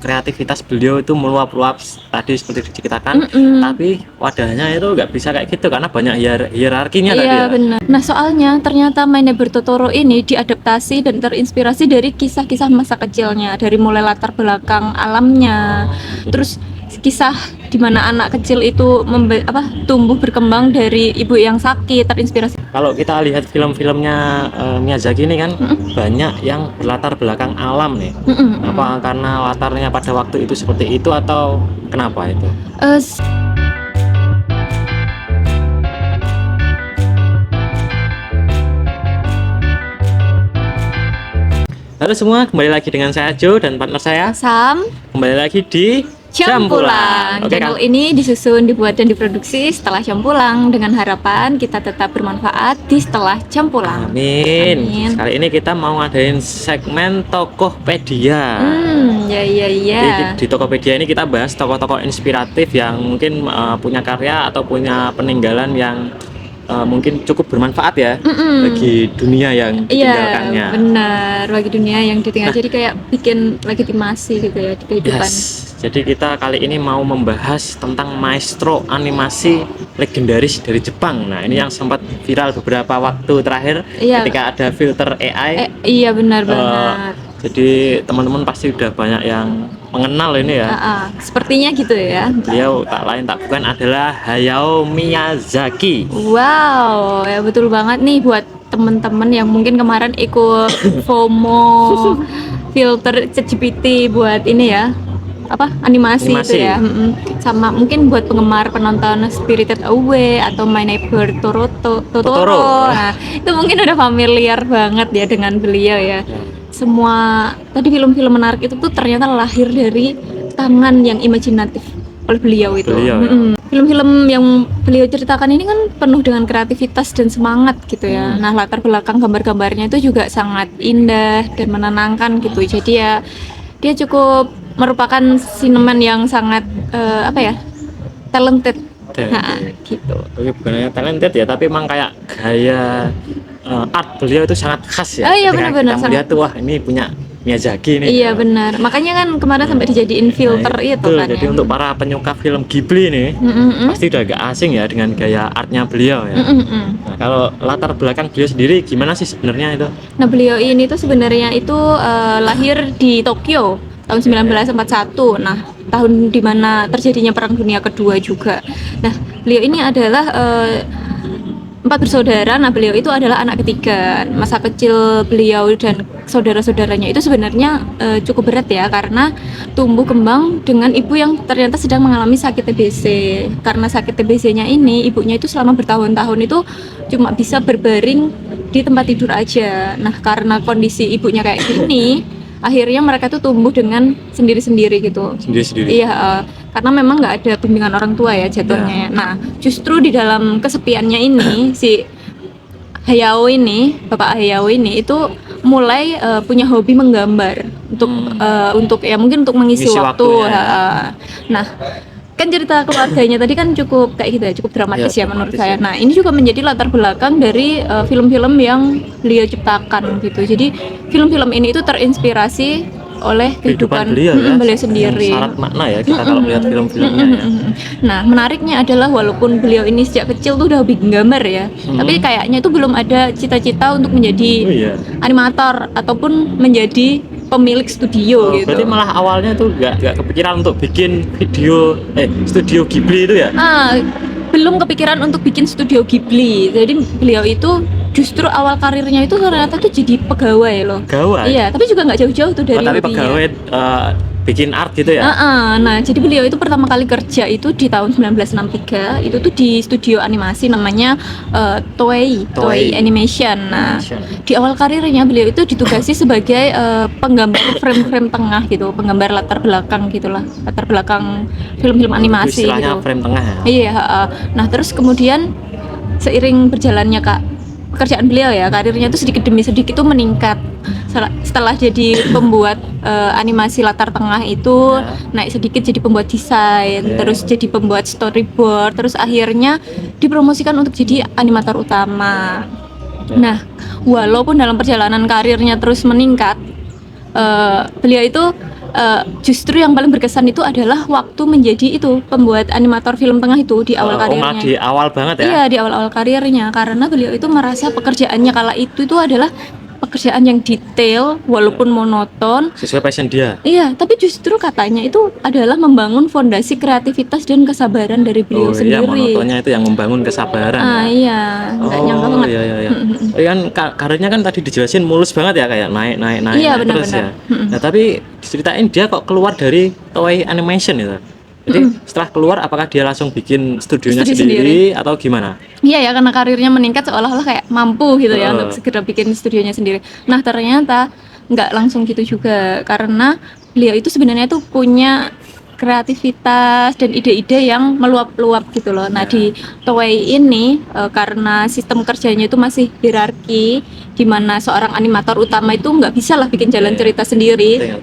kreativitas beliau itu meluap-luap tadi seperti diceritakan, tapi wadahnya itu nggak bisa kayak gitu karena banyak hierarkinya tadi Iya ya. benar. Nah soalnya ternyata My Neighbor Totoro ini diadaptasi dan terinspirasi dari kisah-kisah masa kecilnya, dari mulai latar belakang alamnya, terus kisah di mana anak kecil itu tumbuh berkembang dari ibu yang sakit, terinspirasi. Kalau kita lihat film-filmnya Miyazaki ini kan banyak yang berlatar belakang alam nih. Apa karena latarnya pada waktu itu seperti itu atau kenapa itu? Eh, Halo semua, kembali lagi dengan saya Joe dan partner saya. Sam Kembali lagi di Jam Pulang. Oke, Channel ini disusun, dibuat dan diproduksi setelah jam pulang dengan harapan kita tetap bermanfaat di setelah jam pulang. Amin. Amin. Kali ini kita mau ngadain segmen Tokopedia. Ya. Di Tokopedia ini kita bahas tokoh-tokoh inspiratif yang mungkin punya karya atau punya peninggalan yang mungkin cukup bermanfaat ya bagi dunia yang ditinggalkannya. Iya, benar, bagi dunia yang ditinggal. Jadi kayak bikin legitimasi gitu ya di kehidupan. Jadi kita kali ini mau membahas tentang maestro animasi legendaris dari Jepang. Nah, ini yang sempat viral beberapa waktu terakhir ketika ada filter AI. Iya, benar banget. Jadi teman-teman pasti udah banyak yang mengenal ini ya. Sepertinya gitu ya. Beliau tak lain tak bukan adalah Hayao Miyazaki. Wow, ya betul banget nih buat teman-teman yang mungkin kemarin ikut FOMO filter ChatGPT buat ini ya. Animasi itu ya. Sama mungkin buat penggemar penonton Spirited Away atau My Neighbor Totoro. Nah, itu mungkin udah familiar banget ya dengan beliau ya. Semua tadi film-film menarik itu tuh ternyata lahir dari tangan yang imajinatif oleh beliau itu. Film-film yang beliau ceritakan ini kan penuh dengan kreativitas dan semangat gitu ya. Nah, latar belakang gambar-gambarnya itu juga sangat indah dan menenangkan gitu. Jadi ya dia cukup merupakan seniman yang sangat talented. Gitu. Oke, bukan hanya talented ya, tapi emang kayak gaya art beliau itu sangat khas ya. Iya, benar-benar kita melihat tuh wah ini punya Miyazaki nih. Iya benar. Makanya kan kemarin sampai dijadiin filter itu kan. Jadi untuk para penyuka film Ghibli nih pasti udah gak asing ya dengan gaya artnya beliau ya. Nah, kalau latar belakang beliau sendiri gimana sih sebenarnya itu? Nah, beliau ini tuh sebenarnya itu lahir di Tokyo tahun 1941. Nah, tahun dimana terjadinya Perang Dunia Kedua juga. Nah, beliau ini adalah 4 bersaudara. Nah, beliau itu adalah anak ketiga. Masa kecil beliau dan saudara-saudaranya itu sebenarnya cukup berat ya, karena tumbuh kembang dengan ibu yang ternyata sedang mengalami sakit TBC. Karena sakit TBC-nya ini, ibunya itu selama bertahun-tahun itu cuma bisa berbaring di tempat tidur aja. Nah, karena kondisi ibunya kayak gini, akhirnya mereka tuh tumbuh dengan sendiri-sendiri gitu. Sendiri-sendiri. Iya, karena memang nggak ada bimbingan orang tua ya jatuhnya. Nah, justru di dalam kesepiannya ini si Hayao ini, Bapak Hayao ini itu mulai punya hobi menggambar untuk ya mungkin untuk mengisi waktu. Nah, kan cerita keluarganya tadi kan cukup kayak gitu ya, cukup dramatis ya menurut saya. Nah, ini juga menjadi latar belakang dari film-film yang beliau ciptakan gitu. Jadi film-film ini itu terinspirasi oleh kehidupan beliau sendiri. Syarat makna ya kita kalau melihat film-filmnya ya. Nah, menariknya adalah walaupun beliau ini sejak kecil tuh udah hobi gambar ya, tapi kayaknya itu belum ada cita-cita untuk menjadi animator ataupun menjadi pemilik studio gitu. Berarti malah awalnya tuh nggak kepikiran untuk bikin video studio Ghibli itu ya? Belum kepikiran untuk bikin studio Ghibli. Jadi beliau itu justru awal karirnya itu ternyata tuh jadi pegawai loh. Pegawai? Iya, tapi juga nggak jauh-jauh tuh dari tapi hobinya. Pegawai bikin art gitu ya? Nah, jadi beliau itu pertama kali kerja itu di tahun 1963. Itu tuh di studio animasi namanya Toei Animation. Nah, di awal karirnya beliau itu ditugasi sebagai penggambar frame-frame tengah gitu, penggambar latar belakang gitulah, latar belakang film-film animasi istilahnya gitu. Frame tengah ya? Iya, nah terus kemudian seiring berjalannya pekerjaan beliau ya, karirnya itu sedikit demi sedikit tuh meningkat. Setelah jadi pembuat animasi latar tengah itu naik sedikit jadi pembuat desain, terus jadi pembuat storyboard, terus akhirnya dipromosikan untuk jadi animator utama. Nah, walaupun dalam perjalanan karirnya terus meningkat, beliau itu justru yang paling berkesan itu adalah waktu menjadi itu pembuat animator film tengah itu di awal karirnya. Di awal banget ya? Iya, di awal-awal karirnya, karena beliau itu merasa pekerjaannya kala itu adalah pekerjaan yang detail walaupun monoton, sesuai passion dia. Iya, tapi justru katanya itu adalah membangun fondasi kreativitas dan kesabaran dari beliau sendiri. Iya, monotonnya itu yang membangun kesabaran. Iya, nggak nyangka banget. Iya. Kan karirnya kan tadi dijelasin mulus banget ya, kayak naik iya, terus benar. ya. Nah, tapi diceritain dia kok keluar dari Toei Animation itu. Jadi setelah keluar apakah dia langsung bikin studionya sendiri atau gimana? Iya ya, karena karirnya meningkat seolah-olah kayak mampu gitu ya untuk segera bikin studionya sendiri. Nah, ternyata nggak langsung gitu juga, karena beliau itu sebenarnya tuh punya kreativitas dan ide-ide yang meluap-luap gitu loh. Nah, di Toei ini karena sistem kerjanya itu masih hierarki, di mana seorang animator utama itu nggak bisa lah bikin jalan cerita sendiri.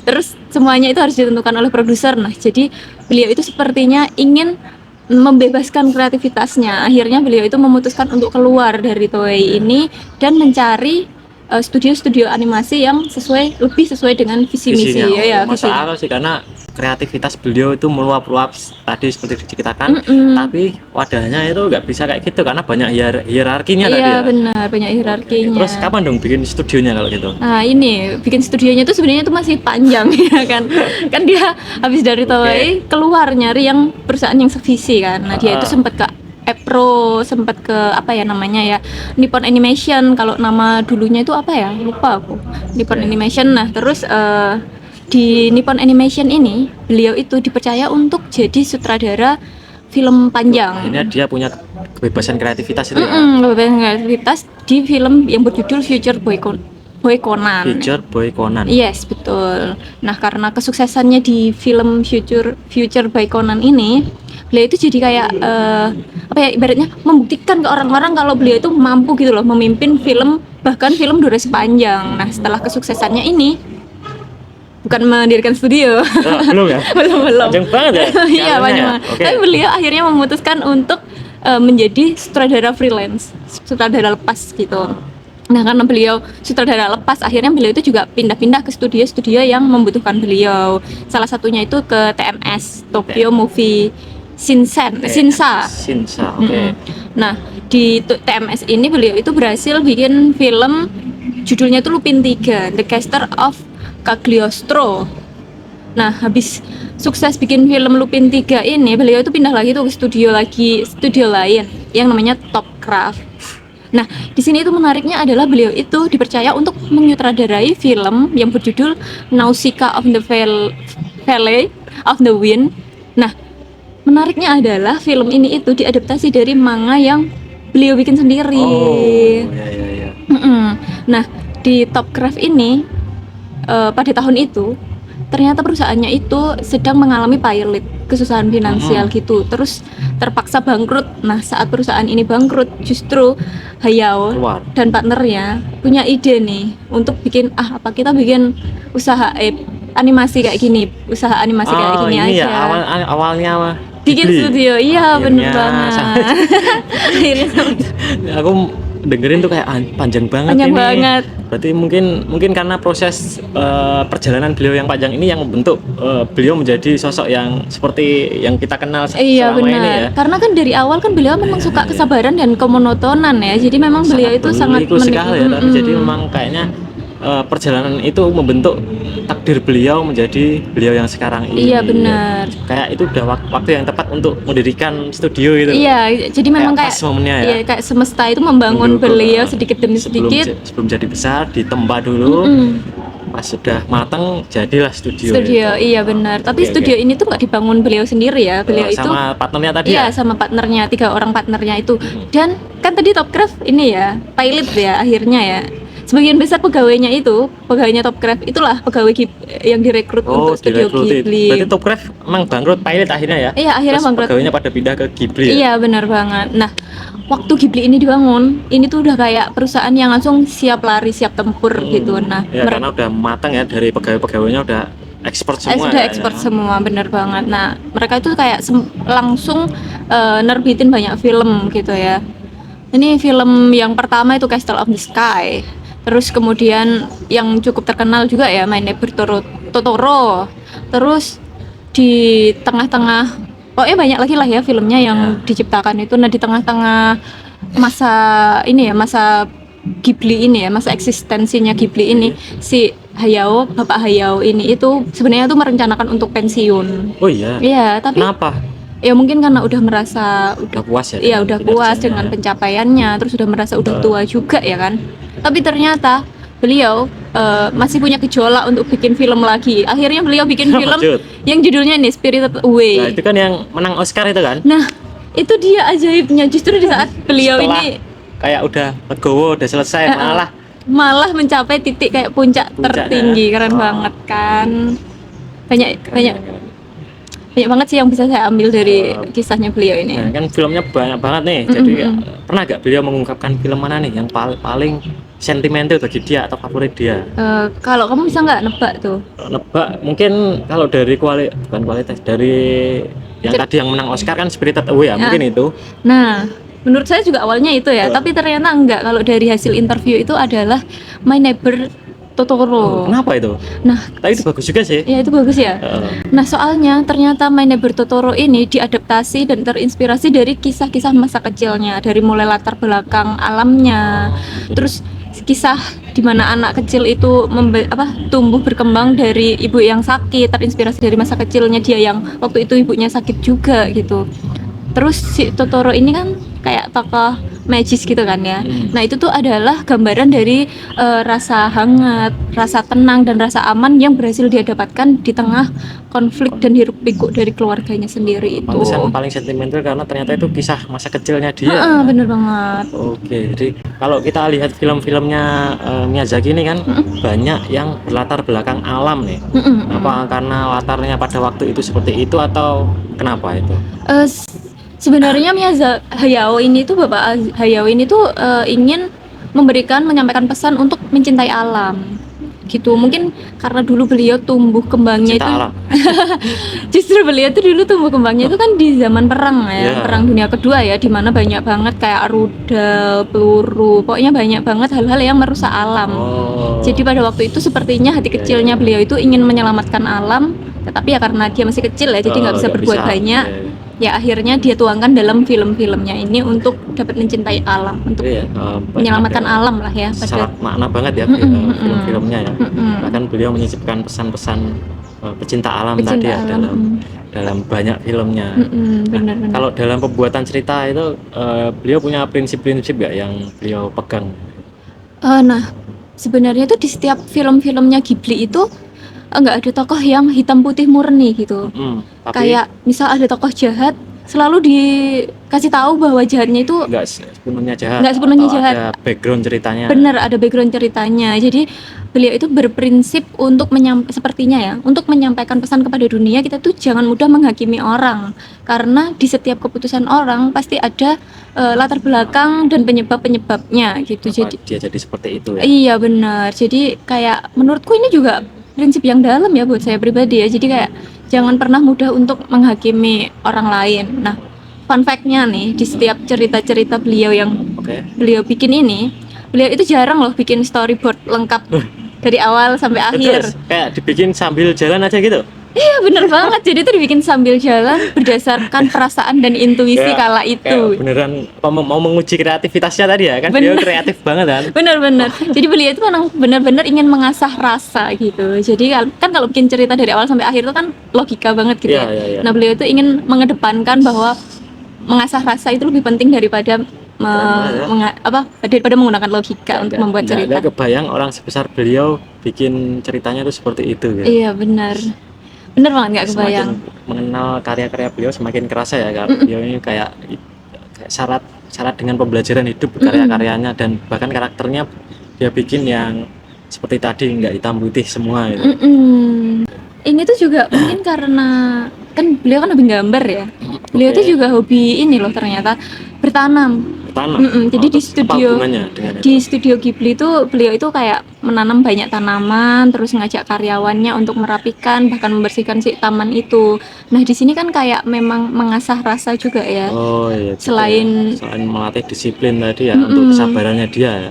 Terus semuanya itu harus ditentukan oleh produser. Nah, jadi beliau itu sepertinya ingin membebaskan kreativitasnya. Akhirnya beliau itu memutuskan untuk keluar dari Toei ini dan mencari studio-studio animasi yang lebih sesuai dengan visi misi ya. Masuk akal sih, karena kreativitas beliau itu meluap-luap tadi seperti diceritakan, tapi wadahnya itu nggak bisa kayak gitu karena banyak hierarkinya tadi ya. Iya benar, banyak hierarkinya. Terus kapan dong bikin studionya kalau gitu? Nah, ini bikin studionya itu sebenarnya itu masih panjang ya kan. Kan dia habis dari Toei keluar nyari yang perusahaan yang sevisi kan. Nah, dia itu sempat ke Epro, sempat ke apa ya namanya ya, Nippon Animation, kalau nama dulunya itu apa ya, lupa aku, Nippon Animation. Nah, terus di Nippon Animation ini beliau itu dipercaya untuk jadi sutradara film panjang. Ini dia punya kebebasan kreativitas itu ya? Kebebasan kreativitas di film yang berjudul Future Boy Conan. Future Boy Conan. Yes, betul. Nah, karena kesuksesannya di film Future Boy Conan ini, beliau itu jadi kayak apa ya, ibaratnya membuktikan ke orang-orang kalau beliau itu mampu gitu loh memimpin film, bahkan film durasi panjang. Nah, setelah kesuksesannya ini bukan mendirikan studio. Belum ya? belum. Panjang banget ya? Iya, panjang banget. Tapi beliau akhirnya memutuskan untuk menjadi sutradara freelance, sutradara lepas gitu. Nah, karena beliau sutradara lepas, akhirnya beliau itu juga pindah-pindah ke studio-studio yang membutuhkan beliau. Salah satunya itu ke TMS, Tokyo Movie Shinsa. Oke. Nah, di TMS ini beliau itu berhasil bikin film judulnya itu Lupin 3, The Caster of Cagliostro. Nah, habis sukses bikin film Lupin 3 ini, beliau itu pindah lagi tuh ke studio lain yang namanya Topcraft. Nah, di sini itu menariknya adalah beliau itu dipercaya untuk menyutradarai film yang berjudul Nausicaa of the Valley of the Wind. Nah, menariknya adalah film ini itu diadaptasi dari manga yang beliau bikin sendiri. Iya. Nah, di Topcraft ini pada tahun itu ternyata perusahaannya itu sedang mengalami pilot, kesusahan finansial gitu, terus terpaksa bangkrut. Nah, saat perusahaan ini bangkrut, justru Hayao dan partnernya punya ide nih untuk bikin apa kita bikin usaha animasi kayak gini, usaha animasi kayak gini ini aja. Ya, awalnya bikin studio, iya bener banget. Akhirnya aku dengerin tuh kayak panjang banget panjang ini. Banget. Berarti mungkin karena proses perjalanan beliau yang panjang ini yang membentuk beliau menjadi sosok yang seperti yang kita kenal selama ini ya. Karena kan dari awal kan beliau memang suka kesabaran dan kemonotonan ya. Jadi memang beliau itu sangat sekali ya. Jadi memang kayaknya perjalanan itu membentuk takdir beliau menjadi beliau yang sekarang ini. Iya benar. Kayak itu udah waktu yang tepat untuk mendirikan studio itu. Iya, jadi memang kayak ya. Kayak semesta itu membangun beliau sedikit demi sedikit. Sebelum jadi besar ditempa dulu. Pas sudah matang jadilah studio. Iya benar. Tapi studio ini tuh nggak dibangun beliau sendiri ya. Beliau itu sama partnernya tadi. Iya, sama partnernya, 3 orang partnernya itu. Dan kan tadi Topcraft ini ya, pilot ya akhirnya ya. Sebagian besar pegawainya Topcraft itulah pegawai yang direkrut untuk studio Ghibli. Berarti Topcraft emang bangkrut pilot akhirnya ya? Iya, akhirnya bangkrut. Pegawainya pada pindah ke Ghibli. Iya, benar banget. Nah, waktu Ghibli ini dibangun, ini tuh udah kayak perusahaan yang langsung siap lari, siap tempur gitu. Nah, ya, karena udah matang ya, dari pegawai-pegawainya udah ekspor semua. Sudah ekspor semua, bener banget. Nah, mereka itu kayak langsung nerbitin banyak film gitu ya. Ini film yang pertama itu Castle of the Sky. Terus kemudian yang cukup terkenal juga ya, My Neighbor Totoro. Terus di tengah-tengah, pokoknya banyak lagi lah ya filmnya yang diciptakan itu. Nah di tengah-tengah masa ini ya, masa Ghibli ini ya, masa eksistensinya Ghibli ini, si Bapak Hayao ini itu sebenarnya tuh merencanakan untuk pensiun. Oh iya. Iya, tapi Kenapa? ya mungkin karena udah merasa Udah puas ya? iya udah puas dengan pencapaiannya, terus udah merasa udah tua juga ya kan. Tapi ternyata beliau masih punya gejolak untuk bikin film lagi. Akhirnya beliau bikin film yang judulnya nih Spirited Away. Nah itu kan yang menang Oscar itu kan? Nah itu dia ajaibnya, justru di saat beliau Setelah ini kayak udah legowo, udah selesai, malah mencapai titik kayak puncak tertinggi. Keren banget kan. Banyak banget sih yang bisa saya ambil dari kisahnya beliau ini. Nah, kan filmnya banyak banget nih. Jadi pernah gak beliau mengungkapkan film mana nih yang paling sentimental bagi dia atau favorit dia? Kalau kamu bisa nggak nebak tuh? Nebak mungkin kalau dari bukan kualitas, dari yang tadi yang menang Oscar kan Spirited Away ya, mungkin itu. Nah, menurut saya juga awalnya itu ya, tapi ternyata enggak. Kalau dari hasil interview itu adalah My Neighbor Totoro. Kenapa itu? Nah, tapi itu bagus juga sih. Ya itu bagus ya. Nah, soalnya ternyata My Neighbor Totoro ini diadaptasi dan terinspirasi dari kisah-kisah masa kecilnya, dari mulai latar belakang alamnya, terus kisah di mana anak kecil itu tumbuh berkembang dari ibu yang sakit, terinspirasi dari masa kecilnya dia yang waktu itu ibunya sakit juga gitu. Terus si Totoro ini kan kayak tokoh magis gitu kan ya. Nah itu tuh adalah gambaran dari rasa hangat, rasa tenang dan rasa aman yang berhasil dia dapatkan di tengah konflik dan hiruk pikuk dari keluarganya sendiri itu. Pantesan paling sentimental karena ternyata itu kisah masa kecilnya dia. Bener banget. Oke, jadi kalau kita lihat film-filmnya Miyazaki ini kan banyak yang berlatar belakang alam nih. Apa karena latarnya pada waktu itu seperti itu atau kenapa itu? Sebenarnya Hayao ini tuh Bapak Hayao ini tuh ingin menyampaikan pesan untuk mencintai alam gitu. Mungkin karena dulu beliau tumbuh kembangnya itu justru beliau tuh dulu tumbuh kembangnya itu kan di zaman perang ya, Perang Dunia Kedua ya, dimana banyak banget kayak rudal, peluru, pokoknya banyak banget hal-hal yang merusak alam. Jadi pada waktu itu sepertinya hati kecilnya beliau itu ingin menyelamatkan alam, tetapi ya karena dia masih kecil ya, jadi nggak bisa berbuat banyak. Ya akhirnya dia tuangkan dalam film-filmnya ini untuk dapat mencintai alam, untuk menyelamatkan alam lah ya. Sangat makna banget ya film-filmnya ya. Bahkan beliau menyisipkan pesan-pesan pecinta alam tadi ya dalam banyak filmnya. Benar. Kalau dalam pembuatan cerita itu beliau punya prinsip-prinsip gak yang beliau pegang? Nah sebenarnya itu di setiap film-filmnya Ghibli itu nggak ada tokoh yang hitam putih murni gitu. Kayak misal ada tokoh jahat, selalu dikasih tahu bahwa jahatnya itu nggak sepenuhnya jahat. Ada background ceritanya. Bener, ada background ceritanya. Jadi beliau itu berprinsip untuk untuk menyampaikan pesan kepada dunia, kita tuh jangan mudah menghakimi orang, karena di setiap keputusan orang pasti ada latar belakang dan penyebabnya gitu. Jadi dia jadi seperti itu ya. Iya benar. Jadi kayak menurutku ini juga prinsip yang dalam ya buat saya pribadi ya. Jadi kayak jangan pernah mudah untuk menghakimi orang lain. Nah, fun fact-nya nih, di setiap cerita-cerita beliau yang beliau bikin ini, beliau itu jarang loh bikin storyboard lengkap dari awal sampai akhir. Kayak dibikin sambil jalan aja gitu. Iya bener banget, jadi itu dibikin sambil jalan berdasarkan perasaan dan intuisi kala itu. Beneran mau menguji kreativitasnya tadi ya kan, beliau kreatif banget kan. Bener, jadi beliau itu memang benar-benar ingin mengasah rasa gitu. Jadi kan kalau bikin cerita dari awal sampai akhir itu kan logika banget gitu ya. Nah beliau itu ingin mengedepankan bahwa mengasah rasa itu lebih penting daripada daripada menggunakan logika untuk membuat cerita. Nggak kebayang orang sebesar beliau bikin ceritanya itu seperti itu gitu. Iya benar banget, nggak kebayang. Semakin mengenal karya-karya beliau semakin kerasa ya karena beliau ini kayak syarat dengan pembelajaran hidup karya-karyanya, dan bahkan karakternya dia bikin yang seperti tadi nggak hitam putih semua gitu. Ini tuh juga mungkin karena kan beliau kan hobi gambar ya. Beliau tuh juga hobi ini loh ternyata bertanam. Jadi di studio Ghibli itu beliau itu kayak menanam banyak tanaman, terus ngajak karyawannya untuk merapikan bahkan membersihkan si taman itu. Nah di sini kan kayak memang mengasah rasa juga ya. Selain melatih disiplin tadi ya, untuk kesabarannya dia ya.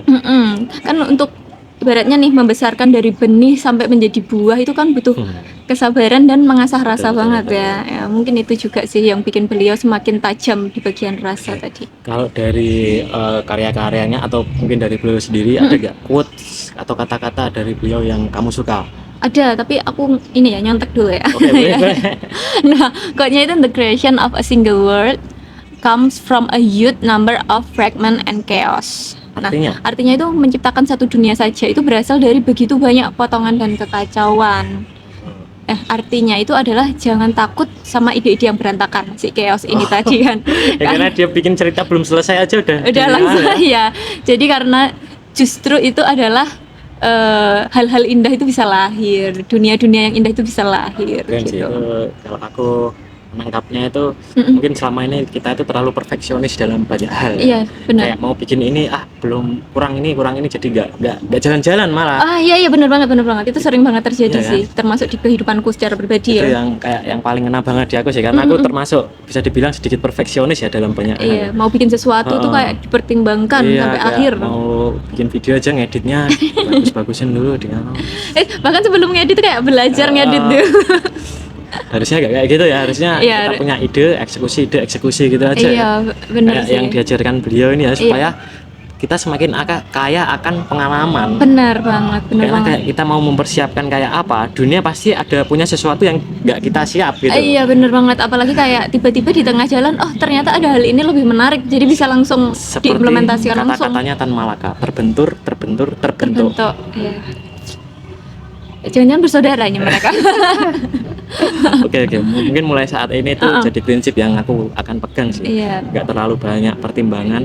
Kan untuk ibaratnya nih membesarkan dari benih sampai menjadi buah itu kan butuh kesabaran dan mengasah rasa banget ya. Ya mungkin itu juga sih yang bikin beliau semakin tajam di bagian rasa tadi. Kalau dari karya-karyanya atau mungkin dari beliau sendiri ada nggak quotes atau kata-kata dari beliau yang kamu suka? Ada, tapi aku ini ya nyontek dulu ya. Oke, boleh. Nah, quote-nya itu the creation of a single world comes from a huge number of fragment and chaos. Nah, artinya itu menciptakan satu dunia saja itu berasal dari begitu banyak potongan dan kekacauan. Artinya itu adalah jangan takut sama ide-ide yang berantakan, si chaos ini tadi kan. Karena dia bikin cerita belum selesai aja udah langsung ya. Jadi karena justru itu adalah hal-hal indah itu bisa lahir, dunia-dunia yang indah itu bisa lahir. Gitu. Kalau aku menangkapnya itu mungkin selama ini kita itu terlalu perfeksionis dalam banyak hal. Iya, benar. Kayak mau bikin ini belum kurang ini jadi nggak jalan-jalan malah. Iya benar banget itu sering banget terjadi sih, termasuk di kehidupanku secara pribadi itu ya. yang kayak yang paling ngena banget di aku sih karena aku termasuk bisa dibilang sedikit perfeksionis ya dalam banyak hal. Iya, mau bikin sesuatu tuh kayak dipertimbangkan sampai akhir. Mau bikin video aja ngeditnya bagus-bagusin dulu dengan. Bahkan sebelum ngedit tuh kayak belajar ngedit tuh. Harusnya gak kayak gitu ya, harusnya kita punya ide, eksekusi gitu aja. Iya, benar sih. Yang diajarkan beliau ini ya supaya kita semakin kaya akan pengalaman. Benar banget. Karena kayak kita mau mempersiapkan kayak apa, dunia pasti ada punya sesuatu yang nggak kita siap gitu. Iya benar banget, apalagi kayak tiba-tiba di tengah jalan, ternyata ada hal ini lebih menarik, jadi bisa langsung diimplementasikan langsung. Kata-katanya Tan Malaka, terbentur. Iya. Jangan-jangan bersaudara mereka. Oke. Mungkin mulai saat ini tuh jadi prinsip yang aku akan pegang sih. Iya. Nggak terlalu banyak pertimbangan.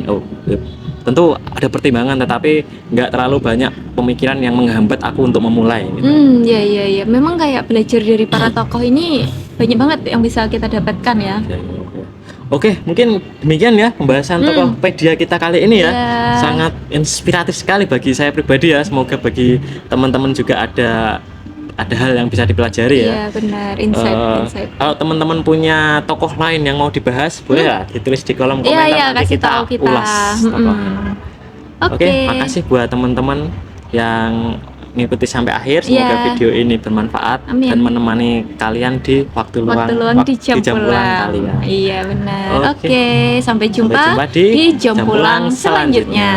Tentu ada pertimbangan, tetapi nggak terlalu banyak pemikiran yang menghambat aku untuk memulai. Gitu. Iya. Memang kayak belajar dari para tokoh ini banyak banget yang bisa kita dapatkan ya. Oke, mungkin demikian ya pembahasan Tokopedia kita kali ini ya. Sangat inspiratif sekali bagi saya pribadi ya. Semoga bagi teman-teman juga ada hal yang bisa dipelajari ya. Iya benar, insight. Kalau teman-teman punya tokoh lain yang mau dibahas, boleh ya ditulis di kolom komentar. Iya, nanti kita ulas tokohnya. Oke, makasih buat teman-teman yang mengikuti sampai akhir. Semoga video ini bermanfaat. Amin. Dan menemani kalian di waktu luang di jam pulang kalian. Iya benar. Oke, sampai jumpa di jam pulang selanjutnya.